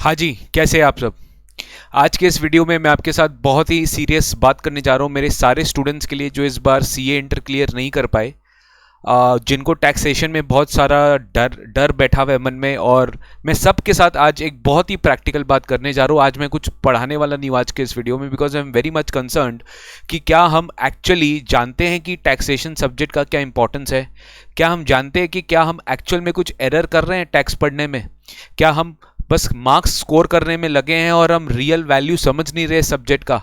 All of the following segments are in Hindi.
हाँ जी, कैसे हैं आप सब। आज के इस वीडियो में मैं आपके साथ बहुत ही सीरियस बात करने जा रहा हूँ मेरे सारे स्टूडेंट्स के लिए जो इस बार सीए इंटर क्लियर नहीं कर पाए, जिनको टैक्सेशन में बहुत सारा डर डर बैठा हुआ है मन में। और मैं सबके साथ आज एक बहुत ही प्रैक्टिकल बात करने जा रहा हूँ। आज मैं कुछ पढ़ाने वाला नहीं हूँ आज के इस वीडियो में, because I am very much concerned कि क्या हम एक्चुअली जानते हैं कि टैक्सेशन सब्जेक्ट का क्या इंपॉर्टेंस है। क्या हम जानते हैं कि क्या हम एक्चुअल में कुछ एरर कर रहे हैं टैक्स पढ़ने में। क्या हम बस मार्क्स स्कोर करने में लगे हैं और हम रियल वैल्यू समझ नहीं रहे सब्जेक्ट का।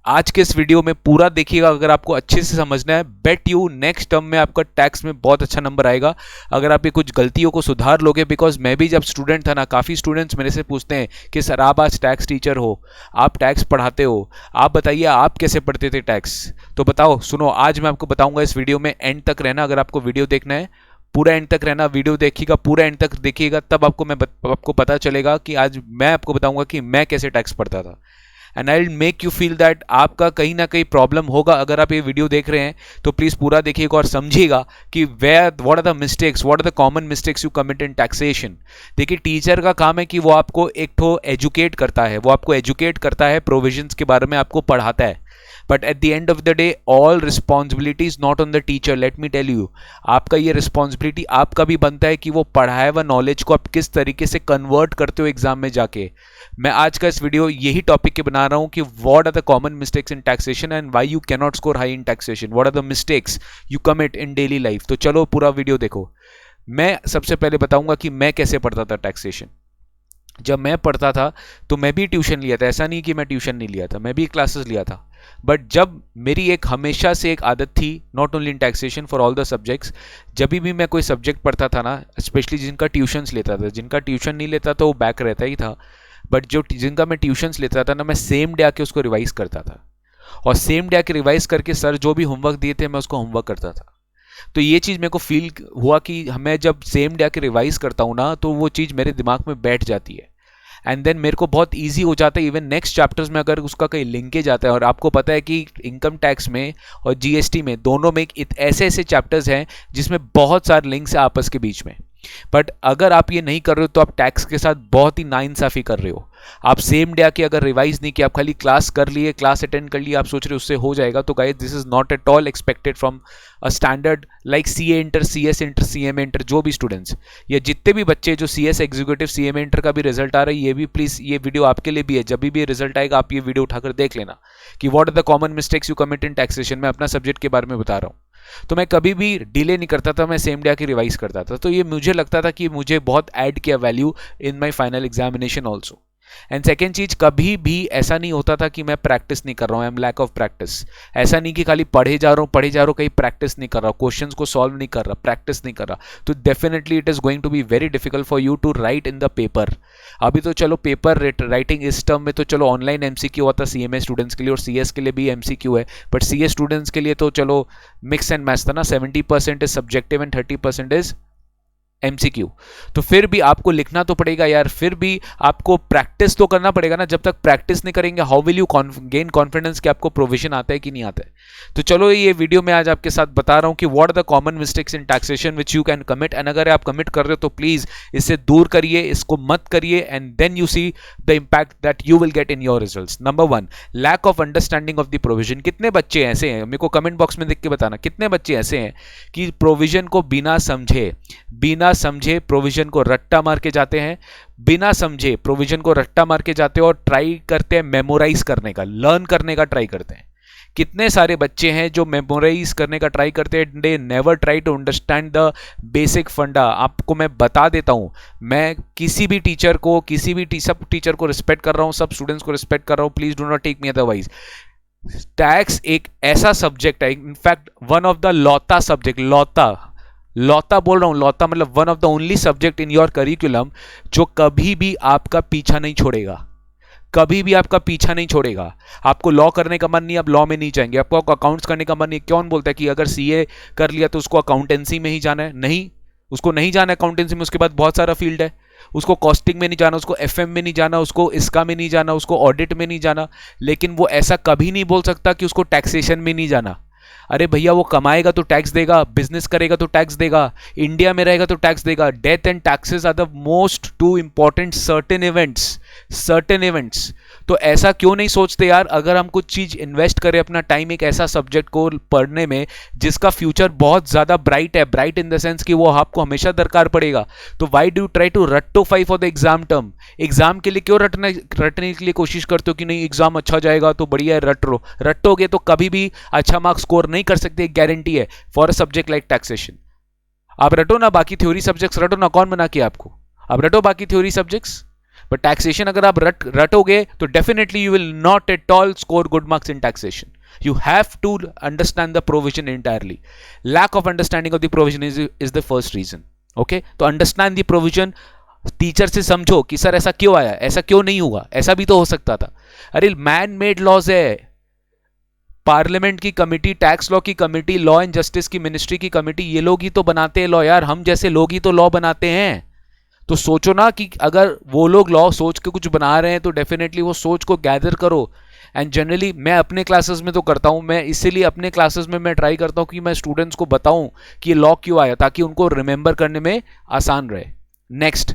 आज के इस वीडियो में पूरा देखिएगा, अगर आपको अच्छे से समझना है, बेट यू नेक्स्ट टर्म में आपका टैक्स में बहुत अच्छा नंबर आएगा अगर आप ये कुछ गलतियों को सुधार लोगे। बिकॉज मैं भी जब स्टूडेंट था ना, काफ़ी स्टूडेंट्स मेरे से पूछते हैं कि सर आप आज टैक्स टीचर हो, आप टैक्स पढ़ाते हो, आप बताइए आप कैसे पढ़ते थे टैक्स। तो बताओ, सुनो, आज मैं आपको बताऊंगा इस वीडियो में। एंड तक रहना, अगर आपको वीडियो देखना है पूरा एंड तक रहना, वीडियो देखिएगा, पूरा एंड तक देखिएगा, तब आपको पता चलेगा कि आज मैं आपको बताऊंगा कि मैं कैसे टैक्स पढ़ता था। And I will make you feel that आपका कहीं ना कहीं प्रॉब्लम होगा। अगर आप ये वीडियो देख रहे हैं तो प्लीज पूरा देखिएगा और समझिएगा कि what are the mistakes, what are the common mistakes you commit in taxation. देखिए, टीचर का काम है कि वो आपको एक तो एजुकेट करता है, वो आपको एजुकेट करता है, प्रोविजंस के बारे में आपको पढ़ाता है। But at the end of the day all responsibility is not on the teacher. Let me tell you, आपका ये रिस्पॉन्सिबिलिटी आपका भी बनता है कि वो पढ़ाया हुआ नॉलेज को आप किस तरीके से कन्वर्ट करते हो एग्जाम में जाके। मैं आज का इस वीडियो यही टॉपिक के बना रहा हूं कि what are the common mistakes in taxation and why you can not score high in taxation, what are the mistakes you commit in daily life. तो चलो पूरा वीडियो देखो। मैं सबसे पहले बताऊंगा कि मैं कैसे पढ़ता था टैक्सेशन। जब मैं पढ़ता था तो मैं भी ट्यूशन लिया था, ऐसा नहीं कि मैं ट्यूशन नहीं लिया था, मैं भी क्लासेस लिया था। बट जब मेरी एक हमेशा से एक आदत थी, not only in taxation, for all the subjects, जब भी मैं कोई सब्जेक्ट पढ़ता था ना, स्पेशली जिनका ट्यूशन्स लेता था, जिनका ट्यूशन नहीं लेता तो वो बैक रहता ही था, बट जो जिनका मैं ट्यूशन्स लेता था ना, मैं सेम डे आके उसको रिवाइज करता था। और सेम डे आके रिवाइज करके सर जो भी होमवर्क दिए थे मैं उसको होमवर्क करता था। तो ये चीज़ मेरे को फील हुआ कि मैं जब सेम डे आके रिवाइज करता हूँ ना, तो वो चीज़ मेरे दिमाग में बैठ जाती है। एंड देन मेरे को बहुत इजी हो जाता है इवन नेक्स्ट चैप्टर्स में अगर उसका कहीं लिंकेज आता है। और आपको पता है कि इनकम टैक्स में और जीएसटी में दोनों में ऐसे ऐसे चैप्टर्स हैं जिसमें बहुत सारे लिंक्स है आपस के बीच में। बट अगर आप ये नहीं कर रहे हो तो आप टैक्स के साथ बहुत ही नाइंसाफी कर रहे हो। आप सेम डे आके अगर रिवाइज नहीं किया, आप खाली क्लास कर लिए, क्लास अटेंड कर लिए, आप सोच रहे हो उससे हो जाएगा, तो guys this is not at all expected from a standard like CA inter, CS inter, CMA inter. जो भी स्टूडेंट्स या जितने भी बच्चे जो सीएस एग्जीक्यूटिव, सीएमए इंटर का भी रिजल्ट आ रहा है, ये भी प्लीज, ये वीडियो आपके लिए भी है। जब भी रिजल्ट आएगा आप ये वीडियो उठाकर देख लेना कि what are the common mistakes you commit in taxation. मैं अपना सब्जेक्ट के बारे में बता रहा हूँ। तो मैं कभी भी डिले नहीं करता था, मैं सेम डे आके रिवाइज करता था। तो ये मुझे लगता था कि मुझे बहुत ऐड किया value in my final examination also. And second चीज, कभी भी ऐसा नहीं होता था कि मैं प्रैक्टिस नहीं कर रहा हूँ, I am lack of practice. ऐसा नहीं कि खाली पढ़े जा रहा हूँ, कहीं प्रैक्टिस नहीं कर रहा, क्वेश्चंस को सॉल्व नहीं कर रहा, प्रैक्टिस नहीं कर रहा, तो definitely it is going to be very difficult for you to write in the paper. अभी तो चलो पेपर राइटिंग इस टर्म में तो चलो ऑनलाइन एमसीक्यू होता है सीएमए स्टूडेंट्स के लिए, और सीएस के लिए भी एमसीक्यू है। बट सीए स्टूडेंट्स के लिए तो चलो मिक्स एंड मैच था ना, 70% is subjective and 30% is MCQ. तो फिर भी आपको लिखना तो पड़ेगा यार, फिर भी आपको प्रैक्टिस तो करना पड़ेगा ना। जब तक प्रैक्टिस नहीं करेंगे how will you gain confidence कि आपको प्रोविजन आता है कि नहीं आता है। तो चलो ये वीडियो में आज आपके साथ बता रहा हूं कि what are the common mistakes in taxation which you can commit. And अगर आप कमिट कर रहे हो तो प्लीज इससे दूर करिए, इसको मत करिए, and then you see the impact that you will get in your results. Number 1, lack of understanding of the provision. कितने बच्चे ऐसे हैं, मेरे को कमेंट बॉक्स में देख के बताना, कितने बच्चे ऐसे हैं कि प्रोविजन को बिना समझे प्रोविजन को रट्टा मार के जाते हैं, बिना समझे प्रोविजन को रट्टा मार के जाते हैं और ट्राई करते हैं मेमोराइज करने का, लर्न करने का ट्राई करते हैं। कितने सारे बच्चे हैं जो मेमोराइज करने का ट्राई करते हैं, they never try to understand the basic funda. आपको मैं बता देता हूं, मैं किसी भी टीचर को, सब टीचर को रिस्पेक्ट कर रहा हूं, सब स्टूडेंट्स को रिस्पेक्ट कर रहा हूं, please do not take me otherwise. Tax एक ऐसा सब्जेक्ट है, इनफैक्ट वन ऑफ द लौता सब्जेक्ट, लौता बोल रहा हूं, लौता मतलब one of the only subject in your curriculum जो कभी भी आपका पीछा नहीं छोड़ेगा, कभी भी आपका पीछा नहीं छोड़ेगा। आपको लॉ करने का मन नहीं, आप लॉ में नहीं जाएंगे। आपको अकाउंट्स करने का मन नहीं, कौन बोलता है कि अगर सीए कर लिया तो उसको अकाउंटेंसी में ही जाना है? नहीं, उसको नहीं जाना अकाउंटेंसी में, उसके बाद बहुत सारा फील्ड है। उसको कॉस्टिंग में नहीं जाना, उसको एफएम में नहीं जाना, उसको इसका में नहीं जाना, उसको ऑडिट में नहीं जाना। लेकिन वो ऐसा कभी नहीं बोल सकता कि उसको टैक्सेशन में नहीं जाना। अरे भैया, वो कमाएगा तो टैक्स देगा, बिजनेस करेगा तो टैक्स देगा, इंडिया में रहेगा तो टैक्स देगा। Death and taxes are the most two important certain events certain events. तो ऐसा क्यों नहीं सोचते यार, अगर हम कुछ चीज इन्वेस्ट करें अपना टाइम एक ऐसा सब्जेक्ट को पढ़ने में जिसका फ्यूचर बहुत ज्यादा ब्राइट है, ब्राइट इन द सेंस कि वो आपको हमेशा दरकार पड़ेगा, तो वाई डू ट्राई टू रट्टोफाई for the exam term? Exam के लिए क्यों रटने के लिए कोशिश करते हो कि नहीं एग्जाम अच्छा जाएगा तो बढ़िया है, रटोगे तो कभी भी अच्छा मार्क्स स्कोर नहीं कर सकते, गारंटी है for a subject like taxation. आप रटो ना, बाकी थ्योरी सब्जेक्ट्स रटो ना, कौन बना के आपको, आप रटो बाकी थ्योरी सब्जेक्ट्स, बट टैक्सेशन अगर आप रटोगे तो definitely you will not at all score good marks in taxation. You have to understand the provision entirely. Lack of understanding of the provision is the first reason. Okay? तो understand the provision, टीचर से समझो कि सर ऐसा क्यों आया, ऐसा क्यों नहीं हुआ, ऐसा भी तो हो सकता था। अरे मैन मेड लॉज है, पार्लियामेंट की कमिटी, टैक्स लॉ की कमिटी, लॉ एंड जस्टिस की मिनिस्ट्री की कमिटी, ये लोग ही तो बनाते हैं लॉ यार, हम जैसे लोग ही तो लॉ बनाते हैं। तो सोचो ना कि अगर वो लोग लॉ सोच के कुछ बना रहे हैं तो डेफिनेटली वो सोच को गैदर करो। एंड जनरली मैं अपने क्लासेस में तो करता हूं, मैं इसीलिए अपने क्लासेस में मैं ट्राई करता हूं कि मैं स्टूडेंट्स को बताऊं कि ये लॉ क्यों आया, ताकि उनको रिमेंबर करने में आसान रहे। Next,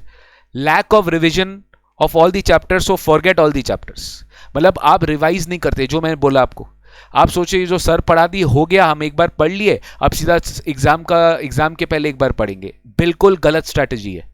lack of revision of all the chapters, so forget all the chapters. मतलब आप रिवाइज नहीं करते, जो मैंने बोला आपको, आप सोचिए जो सर पढ़ा दी हो गया, हम एक बार पढ़ लिए, अब सीधा एग्जाम के पहले एक बार पढ़ेंगे, बिल्कुल गलत स्ट्रैटेजी है।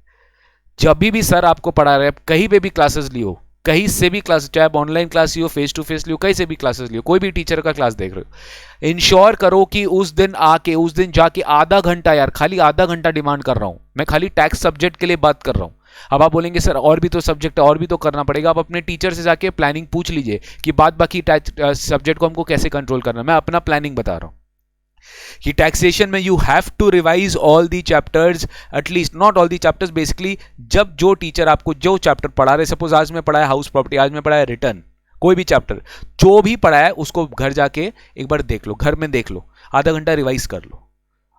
जब भी सर आपको पढ़ा रहे हैं, कहीं पे भी क्लासेस लियो, कहीं से भी क्लास, चाहे आप ऑनलाइन क्लास लियो, फेस टू फेस लियो, कहीं से भी क्लासेस लियो, कोई भी टीचर का क्लास देख रहे हो, इंश्योर करो कि उस दिन जाके आधा घंटा, यार खाली आधा घंटा डिमांड कर रहा हूं मैं, खाली टैक्स सब्जेक्ट के लिए बात कर रहा हूं। अब आप बोलेंगे सर और भी तो सब्जेक्ट है, और भी तो करना पड़ेगा। आप अपने टीचर से जाके प्लानिंग पूछ लीजिए कि बाद बाकी सब्जेक्ट को हमको कैसे कंट्रोल करना। मैं अपना प्लानिंग बता रहा हूं कि टैक्सेशन में you have to revise all the chapters, at least not all the chapters, basically जब जो टीचर आपको जो चैप्टर पढ़ा रहे, सपोज आज मैं पढ़ा है हाउस प्रॉपर्टी, आज मैं पढ़ा है रिटर्न, कोई भी चैप्टर जो भी पढ़ा है उसको घर जाके एक बार देख लो, घर में देख लो, आधा घंटा रिवाइज कर लो,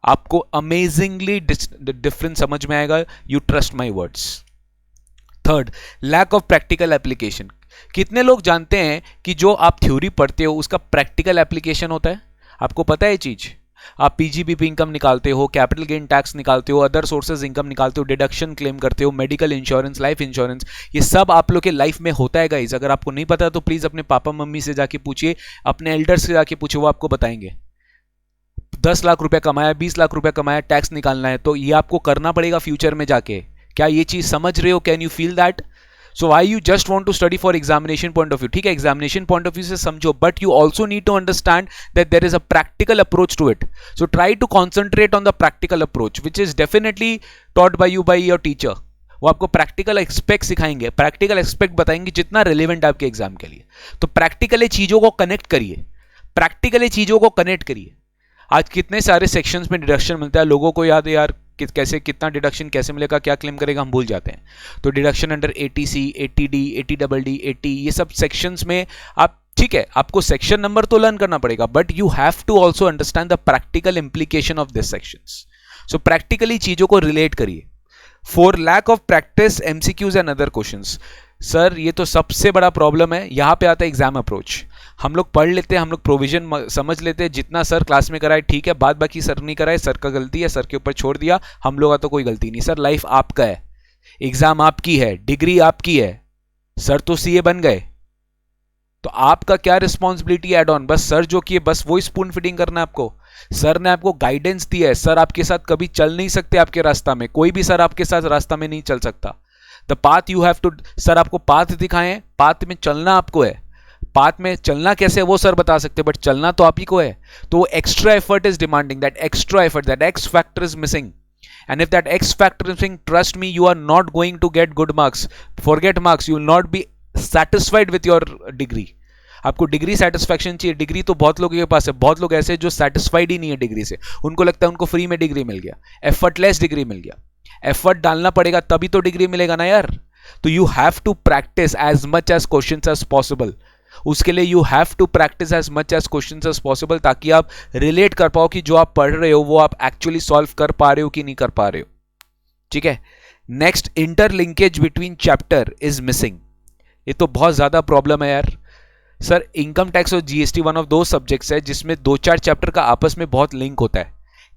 आपको अमेजिंगली डिफरेंस समझ में आएगा। You trust my words. Third, lack of practical application. कितने लोग जानते हैं कि जो आप थ्योरी पढ़ते हो उसका प्रैक्टिकल एप्लीकेशन होता है? आपको पता है चीज? आप पीजीबीपी इनकम निकालते हो, कैपिटल गेन टैक्स निकालते हो, अदर सोर्सेज इनकम निकालते हो, डिडक्शन क्लेम करते हो, मेडिकल इंश्योरेंस, लाइफ इंश्योरेंस, ये सब आप लोग के लाइफ में होता है गाइस। अगर आपको नहीं पता तो प्लीज अपने पापा मम्मी से जाके पूछिए, अपने एल्डर्स से जाके पूछिए, वो आपको बताएंगे। 10 लाख रुपया कमाया, 20 लाख रुपया कमाया, टैक्स निकालना है, तो ये आपको करना पड़ेगा फ्यूचर में जाके। क्या ये चीज समझ रहे हो? Can you feel that? So why you just want to study for examination point of view? ठीक है, examination point of view से समझो, but you also need to understand that there is a practical approach to it. So try to concentrate on the practical approach, which is definitely taught by you by your teacher. वो आपको प्रैक्टिकल एस्पेक्ट सिखाएंगे, प्रैक्टिकल एस्पेक्ट बताएंगे जितना रिलेवेंट आपके एग्जाम के लिए। तो प्रैक्टिकली चीजों को कनेक्ट करिए, प्रैक्टिकली चीजों को कनेक्ट करिए। आज कितने सारे सेक्शंस में डिडक्शन मिलता है, लोगों को याद है यार कैसे, कितना डिडक्शन कैसे मिलेगा, क्या क्लेम करेगा, हम भूल जाते हैं। तो deduction under 80C, 80D, 80DD, 80, ये सब सेक्शंस में आप, ठीक है, आपको सेक्शन नंबर तो लर्न करना पड़ेगा, but you have to also understand the practical implication of this sections. So practically चीजों को रिलेट करिए। For lack of practice MCQs and other questions. Sir ये तो सबसे बड़ा प्रॉब्लम है, यहां पे आता है एग्जाम अप्रोच। हम लोग पढ़ लेते हैं, हम लोग प्रोविजन समझ लेते हैं, जितना सर क्लास में कराए ठीक है, बाद बाकी सर नहीं कराए, सर का गलती है, सर के ऊपर छोड़ दिया, हम लोग का तो कोई गलती नहीं। सर लाइफ आपका है, एग्जाम आपकी है, डिग्री आपकी है, सर तो सीए बन गए, तो आपका क्या रिस्पॉन्सिबिलिटी एड ऑन? बस सर जो किए बस वो स्पून फीडिंग करना है आपको। सर ने आपको गाइडेंस दी है, सर आपके साथ कभी चल नहीं सकते आपके रास्ता में, कोई भी सर आपके साथ रास्ता में नहीं चल सकता। The path you have to, sir आपको पाथ दिखाएं, पाथ में चलना आपको है, पाथ में चलना कैसे वो सर बता सकते, बट चलना तो आप ही को है। तो extra effort is demanding, that extra effort, that X factor is missing, and if that X factor is missing, trust me, you are not going to get good marks. Forget marks, you will not be satisfied with your degree. आपको डिग्री सेटिस्फैक्शन चाहिए। डिग्री तो बहुत लोगों के पास है, बहुत लोग ऐसे जो सेटिस्फाइड ही नहीं है डिग्री से, उनको लगता है उनको फ्री में डिग्री मिल गया, एफर्टलेस डिग्री मिल गया। एफर्ट डालना पड़ेगा तभी तो डिग्री मिलेगा ना यार। तो you have to practise as much as questions as possible, उसके लिए you have to practise as much as questions as possible, ताकि आप रिलेट कर पाओ कि जो आप पढ़ रहे हो वो आप एक्चुअली सॉल्व कर पा रहे हो कि नहीं कर पा रहे हो। ठीक है, next, interlinkage between chapter is missing. ये तो बहुत ज्यादा प्रॉब्लम है यार। सर इनकम टैक्स और जीएसटी वन ऑफ दो सब्जेक्ट्स है जिसमें 2-4 चैप्टर का आपस में बहुत लिंक होता है।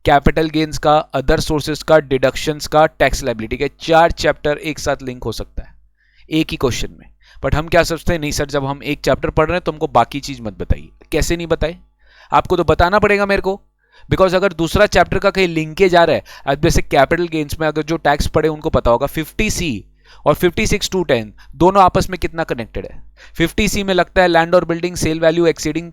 कैपिटल गेन्स का, अदर सोर्सेज का, डिडक्शंस का, टैक्स लायबिलिटी के 4 चैप्टर एक साथ लिंक हो सकता है एक ही क्वेश्चन में। बट हम क्या सोचते हैं, नहीं सर जब हम एक चैप्टर पढ़ रहे हैं तो हमको बाकी चीज मत बताइए। कैसे नहीं बताए? आपको तो बताना पड़ेगा मेरे को, बिकॉज अगर दूसरा चैप्टर का कहीं लिंकेज आ रहा है, अब जैसे कैपिटल गेन्स में अगर जो टैक्स पढ़े उनको पता होगा 50C और 56(2)(10) दोनों आपस में कितना कनेक्टेड है। 50C में लगता है लैंड और building sale value exceeding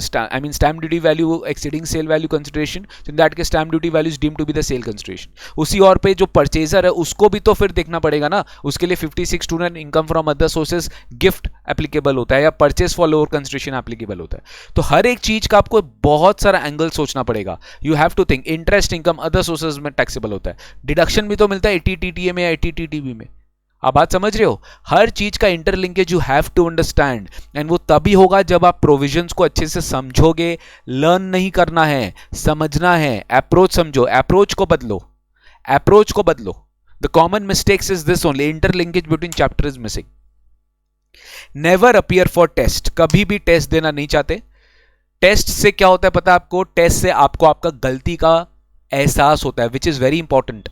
stamp duty value exceeding sale value consideration, in that के stamp duty value is deemed to be the sale consideration. उसी और पे जो परचेजर है उसको भी तो फिर देखना पड़ेगा ना, उसके लिए 56(2)(10) income from other sources gift applicable होता है या purchase for lower consideration applicable होता है। तो हर एक चीज का आपको बहुत सारा एंगल सोचना पड़ेगा। You have to think interest income other sources में टैक्सेबल होता है, डिडक्शन भी तो मिलता है 80TTA में या 80TTB में। आप बात समझ रहे हो? हर चीज का interlinkage you have to understand, and वो तभी होगा जब आप प्रोविजंस को अच्छे से समझोगे। लर्न नहीं करना है, समझना है। अप्रोच समझो, अप्रोच को बदलो, अप्रोच को बदलो। The common mistakes is this only, interlinkage between chapter is missing. Never appear for test, कभी भी टेस्ट देना नहीं चाहते। टेस्ट से क्या होता है पता है आपको? टेस्ट से आपको आपका गलती का एहसास होता है, विच इज वेरी इंपॉर्टेंट।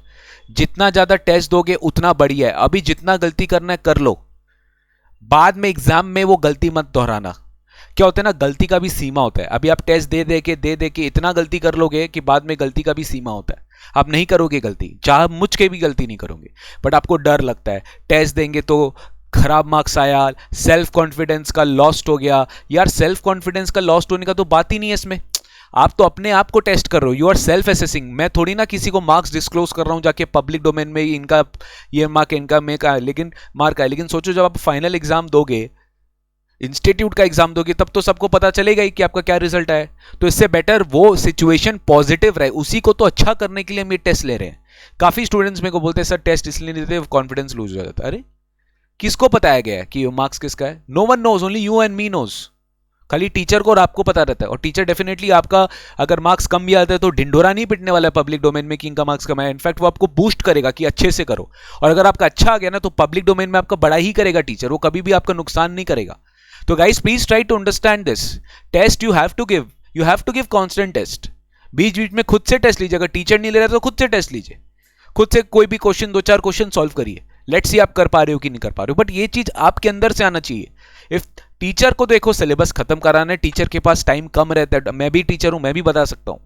जितना ज्यादा टेस्ट दोगे उतना बढ़िया है। अभी जितना गलती करना है कर लो, बाद में एग्जाम में वो गलती मत दोहराना। क्या होता है ना, गलती का भी सीमा होता है। अभी आप टेस्ट दे दे के इतना गलती कर लोगे कि बाद में गलती का भी सीमा होता है। आप नहीं करोगे गलती, चाहे मुझ के भी गलती नहीं करोगे, बट आपको डर लगता है टेस्ट देंगे तो खराब मार्क्स आया, सेल्फ कॉन्फिडेंस का लॉस्ट हो गया। यार सेल्फ कॉन्फिडेंस का लॉस्ट होने का तो बात ही नहीं है इसमें। आप तो अपने आप को टेस्ट कर रहे हो, यू आर सेल्फ असेसिंग। मैं थोड़ी ना किसी को मार्क्स डिस्क्लोज कर रहा हूं जाके पब्लिक डोमेन में, इनका ये मार्क इनका लेकिन मार्क है। लेकिन सोचो जब आप फाइनल एग्जाम दोगे, इंस्टीट्यूट का एग्जाम दोगे, तब तो सबको पता चलेगा ही कि आपका क्या रिजल्ट आया। तो इससे बेटर वो सिचुएशन पॉजिटिव रहे, उसी को तो अच्छा करने के लिए हम ये टेस्ट ले रहे हैं। काफी स्टूडेंट्स मेरे को बोलते हैं सर टेस्ट इसलिए नहीं देते, कॉन्फिडेंस लूज हो जाता है। अरे किसको बताया गया है कि मार्क्स किसका है? No one knows, only you and me knows. खाली टीचर को और आपको पता रहता है। और टीचर डेफिनेटली आपका अगर मार्क्स कम भी आता है तो ढिंडोरा नहीं पिटने वाला है पब्लिक डोमेन में कि इनका मार्क्स कम है। इनफैक्ट वो आपको बूस्ट करेगा कि अच्छे से करो। और अगर आपका अच्छा आ गया ना तो पब्लिक डोमेन में आपका बड़ा ही करेगा टीचर, वो कभी भी आपका नुकसान नहीं करेगा। तो guys please try to understand this. Test you have to give constant test. बीच बीच में खुद से टेस्ट लीजिए। अगर टीचर नहीं ले रहा तो खुद से टेस्ट लीजिए, खुद से कोई भी क्वेश्चन 2-4 क्वेश्चन सॉल्व करिए। लेट्स सी आप कर पा रहे हो कि नहीं कर पा रहे हो, बट ये चीज आपके अंदर से आना चाहिए। इफ टीचर को देखो सिलेबस खत्म कराना है, टीचर के पास टाइम कम रहता है। मैं भी टीचर हूं, मैं भी बता सकता हूं।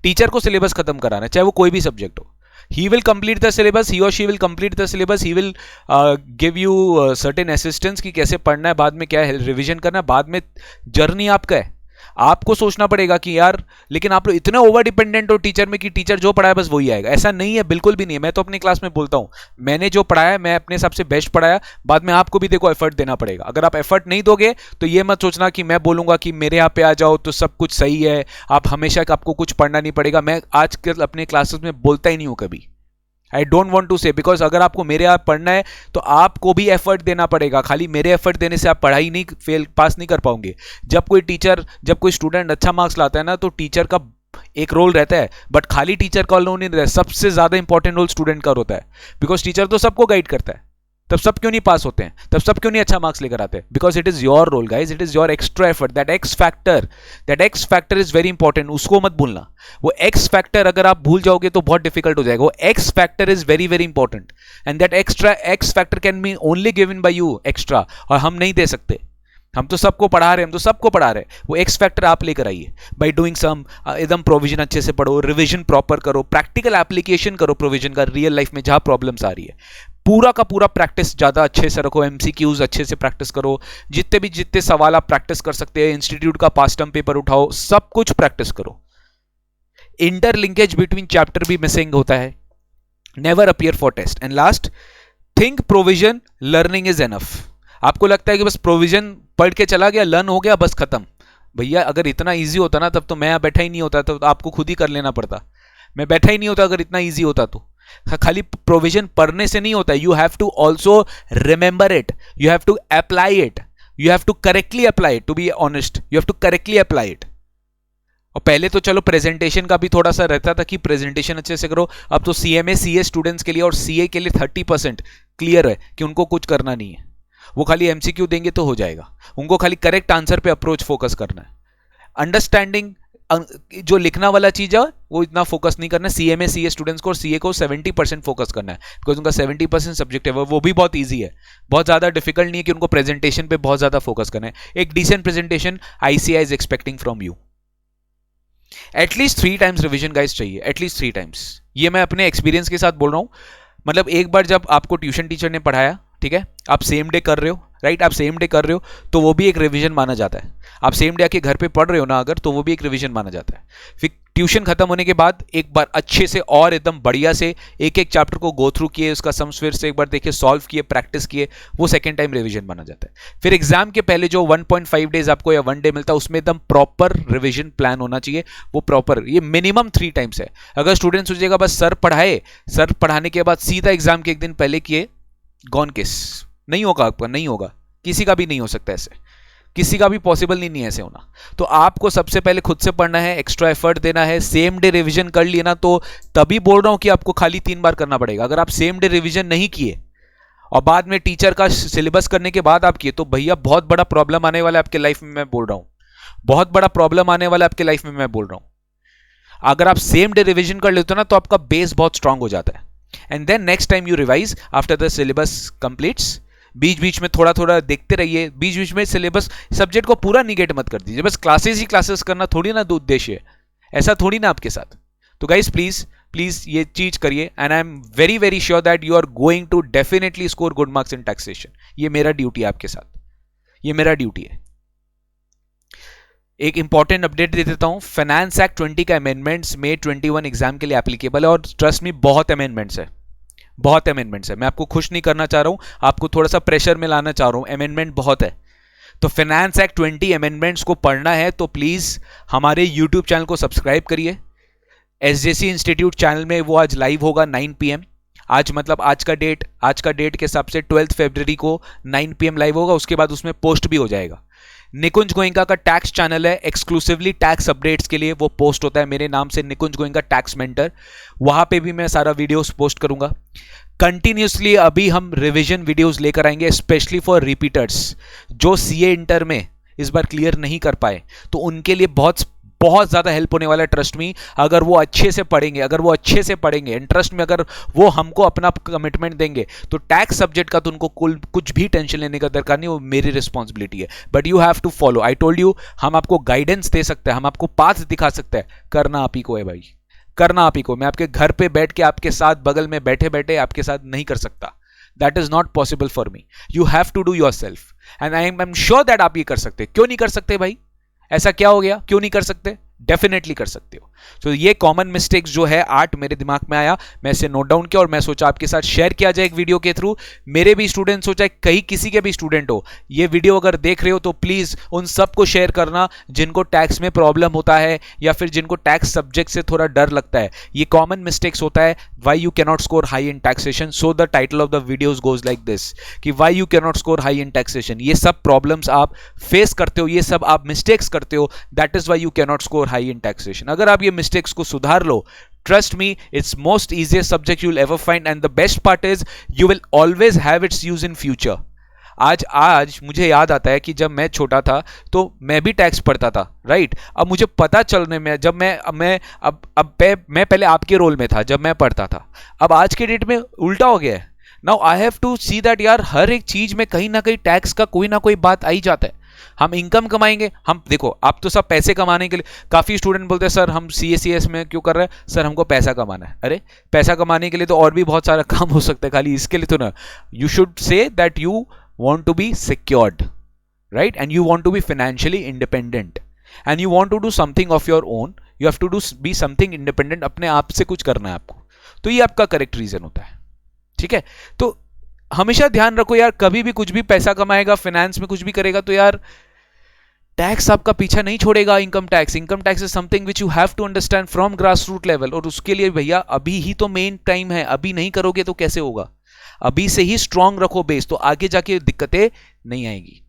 टीचर को सिलेबस खत्म कराना है, चाहे वो कोई भी सब्जेक्ट हो। he will complete the syllabus, he or she will complete the syllabus, he will give you certain assistance कि कैसे पढ़ना है, बाद में क्या है रिवीजन करना है, बाद में जर्नी आपका है। आपको सोचना पड़ेगा कि यार, लेकिन आप लोग इतने ओवर डिपेंडेंट हो टीचर में कि टीचर जो पढ़ाया बस वही आएगा। ऐसा नहीं है, बिल्कुल भी नहीं है। मैं तो अपनी क्लास में बोलता हूं, मैंने जो पढ़ाया मैं अपने हिसाब से बेस्ट पढ़ाया, बाद में आपको भी देखो एफर्ट देना पड़ेगा। अगर आप एफर्ट नहीं दोगे तो ये मत सोचना कि मैं बोलूंगा कि मेरे यहाँ पे आ जाओ तो सब कुछ सही है, आप हमेशा आपको कुछ पढ़ना नहीं पड़ेगा। मैं आजकल अपने क्लासेस में बोलता ही नहीं हूं कभी। आई डोंट वॉन्ट टू से, बिकॉज अगर आपको मेरे यहाँ पढ़ना है तो आपको भी एफर्ट देना पड़ेगा। खाली मेरे एफर्ट देने से आप पढ़ाई नहीं पास नहीं कर पाओगे। जब कोई स्टूडेंट अच्छा मार्क्स लाता है ना तो टीचर का एक रोल रहता है, बट खाली टीचर का रोल नहीं रहता है। सबसे ज्यादा इंपॉर्टेंट रोल स्टूडेंट का होता है, बिकॉज टीचर तो सबको गाइड करता है। तब सब क्यों नहीं पास होते हैं, तब सब क्यों नहीं अच्छा मार्क्स लेकर आते हैं? Because it is your role guys, it is your extra effort. That X factor is very important, उसको मत भूलना। वो एक्स फैक्टर अगर आप भूल जाओगे तो बहुत डिफिकल्ट हो जाएगा। वो x factor is very very important, and that extra x factor can be only given by you extra, और हम नहीं दे सकते। हम तो सबको पढ़ा रहे हैं, हम तो सबको पढ़ा रहे हैं। वो एक्स फैक्टर आप लेकर आइए बाय डूइंग सम एकदम प्रोविजन अच्छे से पढ़ो, रिवीजन प्रॉपर करो, प्रैक्टिकल एप्लीकेशन करो प्रोविजन का रियल लाइफ में जहां प्रॉब्लम्स आ रही है। पूरा का पूरा प्रैक्टिस ज्यादा अच्छे से रखो, एमसीक्यूज अच्छे से प्रैक्टिस करो, जितने सवाल आप प्रैक्टिस कर सकते हैं, इंस्टीट्यूट का पास्ट टर्म पेपर उठाओ, सब कुछ प्रैक्टिस करो। इंटरलिंकेज बिटवीन चैप्टर भी मिसिंग होता है। Never appear for test. And last, think provision learning is enough. आपको लगता है कि बस प्रोविजन पढ़ के चला गया, लर्न हो गया, बस खत्म। भैया अगर इतना इजी होता ना तब तो मैं बैठा ही नहीं होता, तो आपको खुद ही कर लेना पड़ता। मैं बैठा ही नहीं होता अगर इतना इजी होता तो। खाली प्रोविजन पढ़ने से नहीं होता, you have to also remember it, you have to apply it, you have to correctly apply it. To be honest, you have to correctly apply it. और पहले तो चलो प्रेजेंटेशन का भी थोड़ा सा रहता था कि प्रेजेंटेशन अच्छे से करो। अब तो सीएमए सीए स्टूडेंट्स के लिए और सीए के लिए 30% क्लियर है कि उनको कुछ करना नहीं है। वो खाली एमसीक्यू देंगे तो हो जाएगा, उनको खाली करेक्ट आंसर पे अप्रोच फोकस करना है। अंडरस्टैंडिंग जो लिखना वाला चीज है वो इतना फोकस नहीं करना है। सीएमए सीए स्टूडेंट्स को और सीए को 70% फोकस करना है, बिकॉज उनका 70% सब्जेक्ट है, वो भी बहुत ईजी है, बहुत ज्यादा डिफिकल्ट नहीं है कि उनको प्रेजेंटेशन पे बहुत ज्यादा फोकस करना है। एक decent presentation ICI is expecting from you. At least 3 times revision guys चाहिए, एटलीस्ट 3 टाइम्स। ये मैं अपने एक्सपीरियंस के साथ बोल रहा हूं। मतलब एक बार जब आपको ट्यूशन टीचर ने पढ़ाया, ठीक है, आप सेम डे कर रहे हो, राइट, आप सेम डे कर रहे हो तो वो भी एक रिवीजन माना जाता है। आप सेम डे आके घर पे पढ़ रहे हो ना अगर, तो वो भी एक रिवीजन माना जाता है। फिर ट्यूशन खत्म होने के बाद एक बार अच्छे से और एकदम बढ़िया से एक एक चैप्टर को गो थ्रू किए, उसका सम्स फिर से एक बार देखे, सॉल्व किए, प्रैक्टिस किए, वो सेकंड टाइम रिवीजन माना जाता है। फिर एग्जाम के पहले जो 1.5 डेज आपको या 1 डे मिलता है, उसमें एकदम प्रॉपर रिवीजन प्लान होना चाहिए, वो प्रॉपर, ये मिनिमम 3 टाइम्स है। अगर स्टूडेंट सोचेगा बस सर पढ़ाए, सर पढ़ाने के बाद सीधा एग्जाम के एक दिन पहले किए, गॉन केस, नहीं होगा आपका, नहीं होगा, किसी का भी नहीं हो सकता ऐसे, किसी का भी पॉसिबल नहीं है ऐसे होना। तो आपको सबसे पहले खुद से पढ़ना है, एक्स्ट्रा एफर्ट देना है। सेम डे रिवीजन कर लिए ना, तो तभी बोल रहा हूं कि आपको खाली 3 बार करना पड़ेगा। अगर आप सेम डे रिवीजन नहीं किए और बाद में टीचर का सिलेबस करने के बाद आप किए, तो भैया बहुत बड़ा प्रॉब्लम आने वाला है आपके लाइफ में, मैं बोल रहा हूं, बहुत बड़ा प्रॉब्लम आने वाला है आपके लाइफ में, मैं बोल रहा हूं। अगर आप सेम डे रिवीजन कर लेते हो ना, तो आपका बेस बहुत स्ट्रांग हो जाता है। And then next time you revise after the syllabus completes. बीच बीच में थोड़ा थोड़ा देखते रहिए, बीच बीच में सिलेबस, सब्जेक्ट को पूरा निगेट मत कर दीजिए, बस क्लासेस ही क्लासेस करना थोड़ी ना उद्देश्य है, ऐसा थोड़ी ना आपके साथ। तो गाइस प्लीज प्लीज ये चीज करिए, and I am very very sure that you are going to definitely score good marks in taxation. ये मेरा ड्यूटी है आपके साथ, ये मेरा ड्यूटी है। एक इंपॉर्टेंट अपडेट दे देता हूं, फाइनेंस एक्ट 20 का अमेंडमेंट्स में 21 एग्जाम के लिए एप्लीकेबल है, और ट्रस्ट मी बहुत अमेंडमेंट्स है, बहुत अमेंडमेंट्स है। मैं आपको खुश नहीं करना चाह रहा हूं, आपको थोड़ा सा प्रेशर में लाना चाह रहा हूं, अमेंडमेंट बहुत है। तो फाइनेंस एक्ट 20 अमेंडमेंट्स को पढ़ना है तो प्लीज हमारे यूट्यूब चैनल को सब्सक्राइब करिए। एसजेसी इंस्टीट्यूट चैनल में वो आज लाइव होगा 9 PM। आज मतलब आज का डेट के हिसाब से 12 फरवरी को 9 PM लाइव होगा, उसके बाद उसमें पोस्ट भी हो जाएगा। निकुंज गोयंका का टैक्स चैनल है, एक्सक्लूसिवली टैक्स अपडेट्स के लिए वो पोस्ट होता है मेरे नाम से, निकुंज गोयंका टैक्स मेंटर। वहां पे भी मैं सारा वीडियोस पोस्ट करूंगा कंटिन्यूसली। अभी हम रिवीजन वीडियोस लेकर आएंगे, स्पेशली फॉर रिपीटर्स जो सीए इंटर में इस बार क्लियर नहीं कर पाए, तो उनके लिए बहुत बहुत ज्यादा हेल्प होने वाला है। ट्रस्ट में, अगर वो अच्छे से पढ़ेंगे, अगर वो अच्छे से पढ़ेंगे, इंटरेस्ट में अगर वो हमको अपना कमिटमेंट देंगे, तो टैक्स सब्जेक्ट का तो उनको कुछ भी टेंशन लेने का दरकार नहीं, वो मेरी रिस्पॉन्सिबिलिटी है। But you have to follow, I told you, हम आपको गाइडेंस दे सकते हैं, हम आपको पाथ दिखा सकते हैं, करना आप ही को है भाई, करना आप ही को। मैं आपके घर पे बैठ के आपके साथ बगल में बैठे बैठे आपके साथ नहीं कर सकता, that is not possible for me. You have to do yourself, and I am sure that आप ये कर सकते। क्यों नहीं कर सकते भाई, ऐसा क्या हो गया, क्यों नहीं कर सकते? डेफिनेटली कर सकते हो। तो ये कॉमन मिस्टेक्स जो है 8 मेरे दिमाग में आया, मैं इसे नोट डाउन किया और मैं सोचा आपके साथ शेयर किया जाए एक वीडियो के थ्रू। मेरे भी स्टूडेंट्स हो, चाहे कहीं किसी के भी स्टूडेंट हो, ये वीडियो अगर देख रहे हो तो प्लीज उन सबको शेयर करना जिनको टैक्स में प्रॉब्लम होता है या फिर जिनको टैक्स सब्जेक्ट से थोड़ा डर लगता है। ये कॉमन मिस्टेक्स होता है, why you cannot score high in taxation. So the title of the videos goes like this कि why you cannot score high in taxation. ये सब प्रॉब्लम्स आप फेस करते हो, ये सब आप मिस्टेक्स करते हो, that is why you cannot score high in taxation. अगर आप ये मिस्टेक्स को सुधार लो, trust me, it's most easiest subject you'll ever find, and the best part is you will always have its use in future. आज मुझे याद आता है कि जब मैं छोटा था तो मैं भी टैक्स पढ़ता था, राइट। अब मुझे पता चलने में, जब मैं पहले आपके रोल में था जब मैं पढ़ता था, अब आज के डेट में उल्टा हो गया है। Now I have to see that यार हर एक चीज में कहीं ना कहीं टैक्स का कोई ना कोई बात आ ही जाता है। हम इनकम कमाएंगे, हम देखो आप तो सब पैसे कमाने के लिए, काफी स्टूडेंट बोलते हैं सर हम सीएसीएस में क्यों कर रहे हैं, सर हमको पैसा कमाना है। अरे पैसा कमाने के लिए तो और भी बहुत सारा काम हो सकता है, खाली इसके लिए तो ना। You should say that you want to be secured, right, and you want to be financially independent, and you want to do something of your own. You have to do be something independent, अपने आप से कुछ करना है आपको। तो ये आपका करेक्ट रीजन होता है, ठीक है। तो हमेशा ध्यान रखो यार, कभी भी कुछ भी पैसा कमाएगा, फाइनेंस में कुछ भी करेगा, तो यार टैक्स आपका पीछा नहीं छोड़ेगा। Income tax is something which you have to understand from grass root level, और उसके लिए भैया अभी ही तो मेन टाइम है। अभी नहीं करोगे तो कैसे होगा, अभी से ही स्ट्रांग रखो बेस, तो आगे जाके दिक्कतें नहीं आएगी।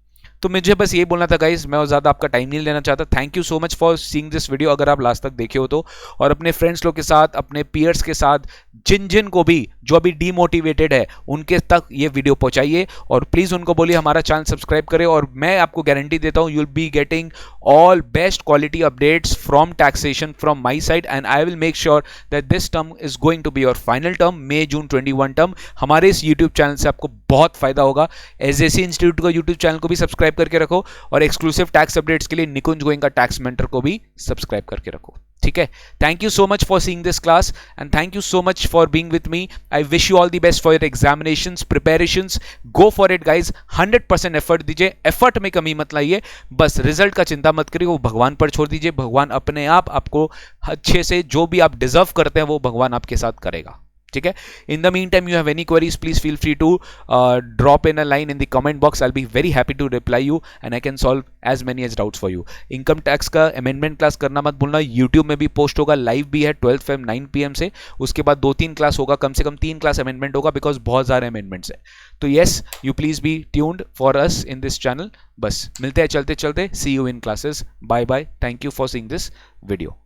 तो मुझे बस ये बोलना था गाइज, मैं ज़्यादा आपका टाइम नहीं लेना चाहता। Thank you so much for seeing this video, अगर आप लास्ट तक देखे हो तो। और अपने फ्रेंड्स लोग के साथ, अपने पीयर्स के साथ, जिन जिन को भी जो अभी डीमोटिवेटेड है उनके तक ये वीडियो पहुंचाइए, और प्लीज़ उनको बोलिए हमारा चैनल सब्सक्राइब करें। और मैं आपको गारंटी देता हूं, you will be getting all best quality updates from taxation from my side, and I will make sure that this term is going to be your final term, May June 21 term। हमारे इस YouTube चैनल से आपको बहुत फायदा होगा। एसजेसी इंस्टीट्यूट का YouTube चैनल को भी सब्सक्राइब करके रखो, और एक्सक्लूसिव टैक्स अपडेट्स के लिए निकुंज गोइंका टैक्स मेंटर को भी सब्सक्राइब करके रखो, ठीक है। Thank you so much for seeing this class, and thank you so much for being with me. I wish you all the best for your examinations, preparations. Go for it guys, 100% effort दीजिए, एफर्ट में कमी मत लाइए। बस रिजल्ट का चिंता मत करिए, वो भगवान पर छोड़ दीजिए। भगवान अपने आप आपको अच्छे से, जो भी आप डिजर्व करते हैं वो भगवान आपके साथ करेगा, ठीक है। In the meantime you have any queries, please feel free to drop in a line in the comment box. I will be very happy to reply you, and I can solve as many as doubts for you. Income tax का अमेंडमेंट क्लास करना मत भूलना, यूट्यूब में भी पोस्ट होगा, लाइव भी है 12 फेब 9 PM से। उसके बाद 2-3 क्लास होगा, कम से कम 3 क्लास अमेंडमेंट होगा, बिकॉज बहुत सारे अमेंडमेंट्स है। तो yes, you please be tuned for us in this channel. बस मिलते हैं चलते चलते, see you in classes, bye bye, thank you for seeing this video.